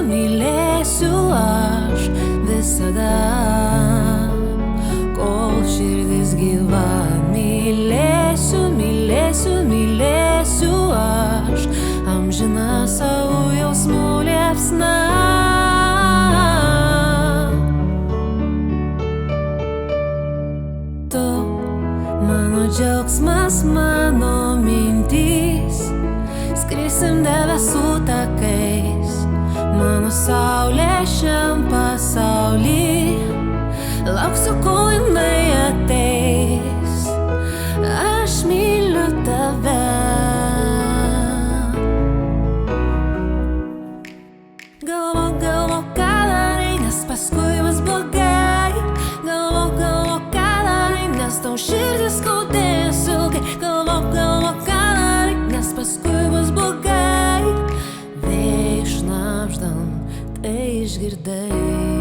mylėsiu aš visada, kol širdis gyva. Mylėsiu, mylėsiu, mylėsiu aš, amžina savo jausmų liepsna. Tu, mano džiaugsmas, mano mintys, skrisim debesų takais, mano saulė šiam pasauly, lauksiu, kol jinai ateis. Aš myliu tave. Galvok, ką darai, nes paskui bus blogai. Galvok, ką darai, nes tau širdis skaudės ilgai. Galvok, ką darai, nes paskui bus blogai. Vėjai šnabždant, tai išgirdai.